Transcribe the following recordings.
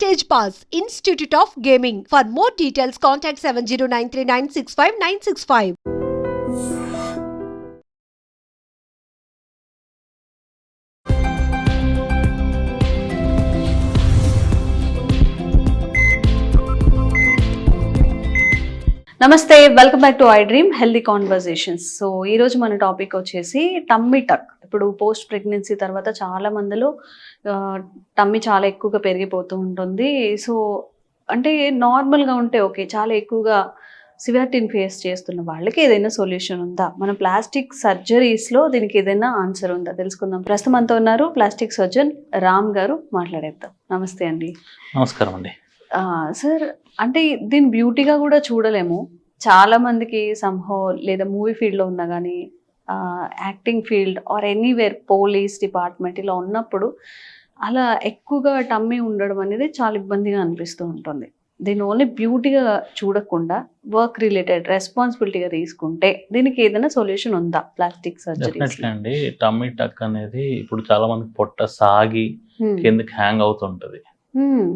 Stage Pass, Institute of Gaming. For more details, contact 7093965965965. నమస్తే, welcome back to I dream healthy conversations. So ఈరోజు మన topic వచ్చేసి tummy tuck. ఇప్పుడు post pregnancy తర్వాత చాలా మందిలో టమ్మీ చాలా ఎక్కువగా పెరిగిపోతూ ఉంటుంది. సో అంటే నార్మల్గా ఉంటే ఓకే, చాలా ఎక్కువగా సివియారిటీని ఫేస్ చేస్తున్న వాళ్ళకి ఏదైనా సొల్యూషన్ ఉందా? మన ప్లాస్టిక్ సర్జరీస్లో దీనికి ఏదైనా ఆన్సర్ ఉందా తెలుసుకుందాం. ప్రస్తుతం అంతా ఉన్నారు ప్లాస్టిక్ సర్జన్ రామ్ గారు, మాట్లాడేద్దాం. నమస్తే అండి. నమస్కారం అండి. సార్, అంటే దీని బ్యూటీగా కూడా చూడలేము. చాలా మందికి సంహో లేదా మూవీ ఫీల్డ్లో ఉన్నా కానీ, acting field or anywhere, police department ఇలా ఉన్నప్పుడు అలా ఎక్కువగా టమ్మీ ఉండడం అనేది చాలా ఇబ్బందిగా అనిపిస్తూ ఉంటుంది. దీన్ని ఓన్లీ బ్యూటీగా చూడకుండా వర్క్ రిలేటెడ్ రెస్పాన్సిబిలిటీగా తీసుకుంటే దీనికి ఏదైనా సొల్యూషన్ ఉందా ప్లాస్టిక్ సర్జరీ? అండి, టమ్మీ టక్ అనేది ఇప్పుడు చాలా మందికి పొట్ట సాగి కిందకి హ్యాంగ్ అవుతుంటది.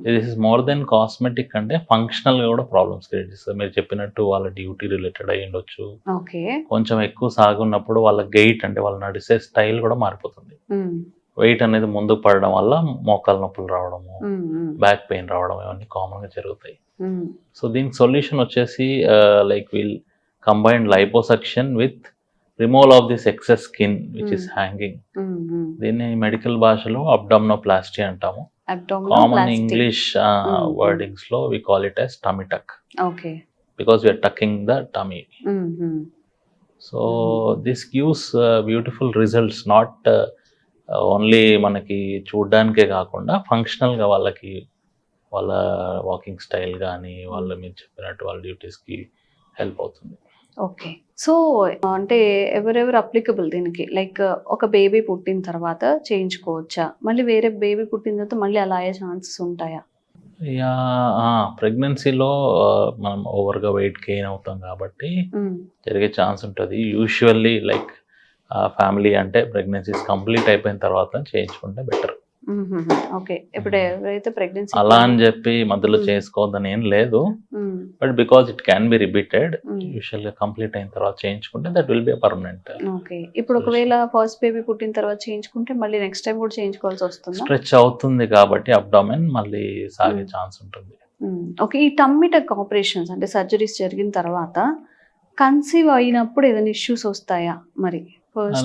This is more than cosmetic, అంటే ఫంక్షనల్ గా కూడా ప్రాబ్లమ్స్ క్రియేట్ చేస్తారు. మీరు చెప్పినట్టు వాళ్ళ డ్యూటీ రిలేటెడ్ అయి ఉండొచ్చు. కొంచెం ఎక్కువ సాగున్నప్పుడు వాళ్ళ గెయిట్, అంటే వాళ్ళు నడిసే స్టైల్ కూడా మారిపోతుంది. వెయిట్ అనేది ముందుకు పడడం వల్ల మోకాలు నొప్పులు రావడము, బ్యాక్ పెయిన్ రావడం, ఇవన్నీ కామన్ గా జరుగుతాయి. సో దీనికి సొల్యూషన్ వచ్చేసి like will combined liposuction with removal of this excess skin which is hanging. దీన్ని మెడికల్ భాషలో అబ్డామినోప్లాస్టీ అంటాము. Common English wordings lo we call it as tummy tuck. Okay. Because we are tucking the tummy. So this gives beautiful results, not only మనకి చూడడానికే కాకుండా functional గా వాళ్ళకి వాళ్ళ walking style కానీ వాళ్ళ మీరు చెప్పినట్టు వాళ్ళ డ్యూటీస్కి హెల్ప్ అవుతుంది. ఓకే. సో అంటే ఎవరెవరు అప్లికబుల్ దీనికి? లైక్ ఒక బేబీ పుట్టిన తర్వాత చేయించుకోవచ్చా? మళ్ళీ వేరే బేబీ పుట్టిన తర్వాత మళ్ళీ అలా అయ్యే ఛాన్సెస్ ఉంటాయా? ప్రెగ్నెన్సీలో మనం ఓవర్గా వెయిట్ గెయిన్ అవుతాం కాబట్టి జరిగే ఛాన్స్ ఉంటుంది. యూజువల్లీ లైక్ ఫ్యామిలీ అంటే ప్రెగ్నెన్సీస్ కంప్లీట్ అయిపోయిన తర్వాత చేయించుకుంటే బెటర్. ఓకే. ఇప్పుడు ఎవరైతే ప్రెగ్నెన్సీ అలా అని చెప్పి మధ్యలో చేసుకోవద్దని ఏం లేదు, but because it can be repeated, usual గా కంప్లీట్ అయిన తర్వాత చేయించుకుంటే that will be permanent. Okay. ఇప్పుడు ఒకవేళ ఫస్ట్ బేబీ పుట్టిన తర్వాత చేయించుకుంటే మళ్ళీ నెక్స్ట్ టైం కూడా చేయించుకోవాల్సి వస్తుంది. స్ట్రెచ్ అవుతుంది కాబట్టి అబ్డామెన్ మళ్ళీ సాగే ఛాన్స్ ఉంటుంది. ఓకే. ఈ టమ్మీ టక్ ఆపరేషన్స్ అంటే సర్జరీస్ జరిగిన తర్వాత కన్సీవ్ అయినప్పుడు ఏదైనా ఇష్యూస్ వస్తాయా మరి?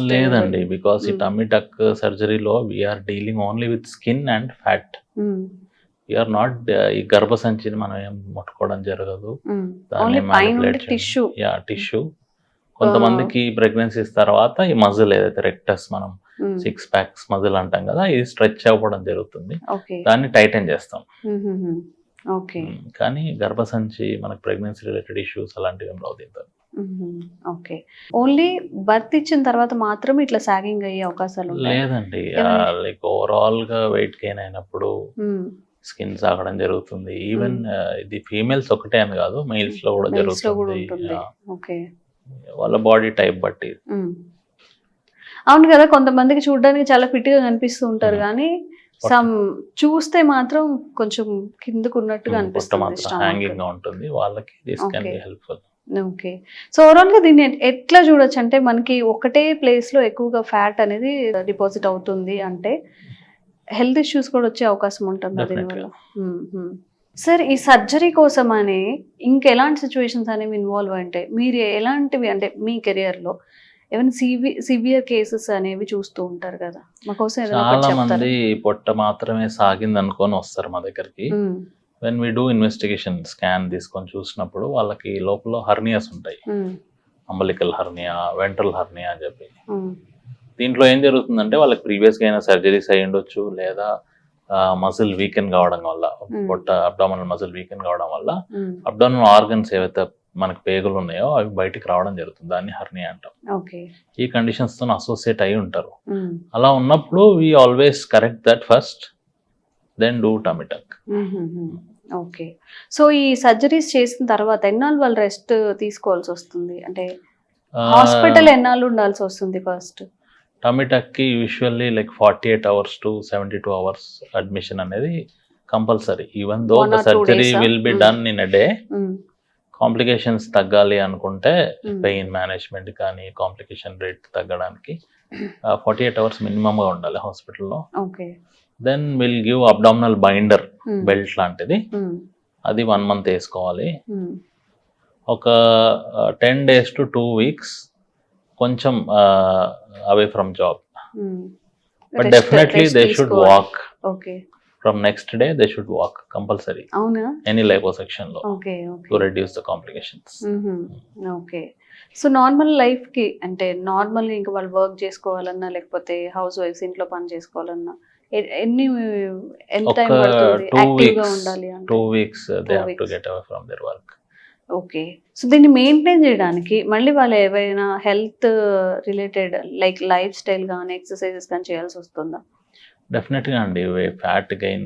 లేదండి, బికాస్ ఈ టమ్మీ టక్ సర్జరీలో we're dealing only with skin and fat. We're not ఈ గర్భసంచిని మనం ఏం ముట్టుకోవడం జరగదు. టిష్యూ కొంతమందికి ప్రెగ్నెన్సీస్ తర్వాత ఈ మజిల్ ఏదైతే రెక్టస్ మనం 6 ప్యాక్స్ మజిల్ అంటాం కదా, ఇది స్ట్రెచ్ అవ్వడం జరుగుతుంది. దాన్ని టైటన్ చేస్తాం. కానీ గర్భసంచి మనకి ప్రెగ్నెన్సీ రిలేటెడ్ ఇష్యూస్ అలాంటివి ఏం రావు దీంతో. ఓకే. ఓన్లీ బర్త్ ఇచ్చిన తర్వాత మాత్రం ఇట్లా సాగింగ్ అయ్యే అవకాశాలు లేదండి. లైక్ ఓవరాల్ గా వెయిట్ గెయిన్ అయినప్పుడు స్కిన్ సాగడం జరుగుతుంది. ఈవెన్ ఇది ఫీమేల్స్ ఒకటే అని కాదు, మెయిల్స్ లో కూడా జరుగుతుంది. వాళ్ళ బాడీ టైప్ బట్టి. అవును కదా, కొంతమందికి చూడడానికి చాలా ఫిట్ గా కనిపిస్తూ ఉంటారు కానీ సమ్ చూస్తే మాత్రం కొంచెం కిందకు ఉన్నట్టుగా అనిపిస్తుంది, హ్యాంగింగ్ గా ఉంటుంది. వాళ్ళకి this can be helpful. Okay. So overall గా దీన్ని ఎట్లా చూడొచ్చు అంటే, మనకి ఒకటే ప్లేస్ లో ఎక్కువగా ఫ్యాట్ అనేది డిపాజిట్ అవుతుంది అంటే హెల్త్ ఇష్యూస్ కూడా వచ్చే అవకాశం ఉంటుంది దీనివల్ల. సార్, ఈ సర్జరీ కోసం అని ఇంకెలాంటి సిచ్యువేషన్స్ అనేవి ఇన్వాల్వ్ అంటే మీరు ఎలాంటివి, అంటే మీ కెరియర్ లో ఏమైనా సివియర్ కేసెస్ అనేవి చూస్తూ ఉంటారు కదా, మాకోసం చాలా మంది పొట్ట మాత్రమే సాగింది అనుకొని వస్తారు మా దగ్గరికి. When we do investigation scan తీసుకొని చూసినప్పుడు వాళ్ళకి లోపల హర్నియాస్ ఉంటాయి. అంబలికల్ హర్నియా, వెంట్రల్ హర్నియా అని చెప్పి. దీంట్లో ఏం జరుగుతుందంటే వాళ్ళకి ప్రీవియస్గా అయినా సర్జరీస్ అయ్యి ఉండొచ్చు, లేదా మజిల్ వీకెన్ కావడం వల్ల, పొట్ట అబ్డామినల్ మజిల్ వీకెన్ కావడం వల్ల అబ్డామినల్ ఆర్గన్స్ ఏవైతే మనకి పేగులు ఉన్నాయో అవి బయటికి రావడం జరుగుతుంది. దాన్ని హర్నియా అంటాం. ఈ కండిషన్స్ తో అసోసియేట్ అయి ఉంటారు. అలా ఉన్నప్పుడు we always correct that first, then do tummy tuck. Okay. So ఈ సర్జరీస్ చేసిన తర్వాత ఎన్నాళ్ళు వాళ్ళు రెస్ట్ తీసుకోవాల్సి వస్తుంది? అంటే హాస్పిటల్ ఎన్నాళ్ళు ఉండాల్సి వస్తుంది ఫస్ట్? టమ్మీ టక్ కి usually like 48 hours to 72 hours admission అనేది compulsory even though 1 the or 2 సర్జరీ days, will be done in a day. Hmm. Complications తగ్గాలి అనుకుంటే Mm. పెయిన్ మేనేజ్మెంట్ కానీ కాంప్లికేషన్ రేట్ తగ్గడానికి 48 hours మినిమమ్ గా ఉండాలి హాస్పిటల్లో. Okay. Then will give abdominal binder hmm. Belt లాంటిది, మ్మ్. అది 1 month వేసుకోవాలి. మ్మ్. ఒక 10 days to 2 weeks కొంచెం away from job, hmm. But Rest- definitely rest they should తీసుకోవాలి. Walk okay. From next day. They should walk compulsory అవునా? Any liposuction లో okay. Okay. To reduce the complications. Okay. So normal life కి అంటే normal ఇంకా వాళ్ళు work చేసుకోవాలన్నా లేకపోతే house wives ఇంట్లో పని చేసుకోవాలన్నా ఎంత ఒక టైం పడుతుంది 2 యాక్టివ్ గా weeks, ఉండాలి అంటే? 2 weeks they 2 have to weeks. get away from their work. Okay. So దీన్ని మెయింటైన్ చేయడానికి మళ్ళీ వాళ్ళు ఏవైనా health related like life style కానీ ఎక్సర్సైజెస్ కానీ చేయాల్సి వస్తుందా? డెఫినెట్గా అండి, ఫ్యాట్ గెయిన్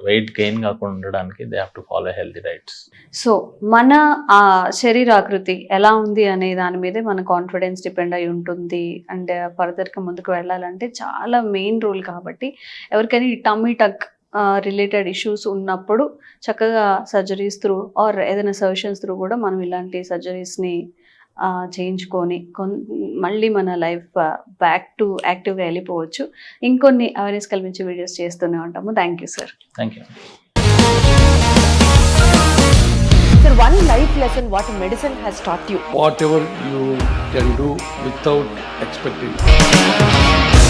వెయిట్ గెయిన్ కాకుండా ఉండడానికి they have to follow healthy diets. So మన ఆ శరీరాకృతి ఎలా ఉంది అనే దాని మీదే మన కాన్ఫిడెన్స్ డిపెండ్ అయి ఉంటుంది. అండ్ ఫర్దర్గా ముందుకు వెళ్ళాలంటే చాలా మెయిన్ రోల్ కాబట్టి ఎవరికైనా ఈ టమ్మీ టక్ రిలేటెడ్ ఇష్యూస్ ఉన్నప్పుడు చక్కగా సర్జరీస్ త్రూ ఆర్ ఏదైనా సర్జన్స్ త్రూ కూడా మనం ఇలాంటి సర్జరీస్ని చేయించుకొని మళ్ళీ మన లైఫ్ బ్యాక్ టు యాక్టివ్గా వెళ్ళిపోవచ్చు. ఇంకొన్ని అవేర్నెస్ కల్పించే వీడియోస్ చేస్తూనే ఉంటాము. Thank you sir. Thank you. Sir, one life lesson what medicine has taught you. whatever you can do without expecting.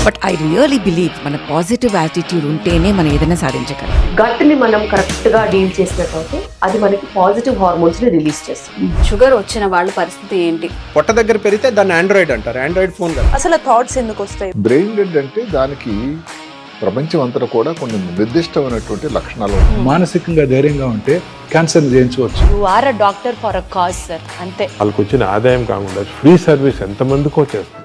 But I really believe మన పాజిటివ్ యాటిట్యూడ్ ఉంటేనే మనం ఏదైనా సాధించగలం. గట్ని మనం కరెక్ట్గా డీల్ చేసినట్లయితే అది మనకి పాజిటివ్ హార్మోన్స్ని రిలీజ్ చేస్తుంది. షుగర్ వచ్చిన వాళ్ళ పరిస్థితి ఏంటి? పొట్ట దగ్గర పెరిగితే దాన్ని ఆండ్రాయిడ్ అంటారు, ఆండ్రాయిడ్ ఫోన్ కాదు. అసలు థాట్స్ ఎందుకు వస్తాయి? బ్రెయిన్ డెడ్ అంటే దానికి ప్రపంచం అంతా కూడా కొన్ని నిర్దిష్టమైనటువంటి లక్షణాలు ఉంటాయి. మానసికంగా ధైర్యంగా ఉంటే క్యాన్సర్ జయించవచ్చు. You are a doctor for a cause, sir. అంతే. వాళ్ళకి వచ్చిన ఆదాయం కాకుండా ఫ్రీ సర్వీస్ ఎంతమందికో చేస్తారు.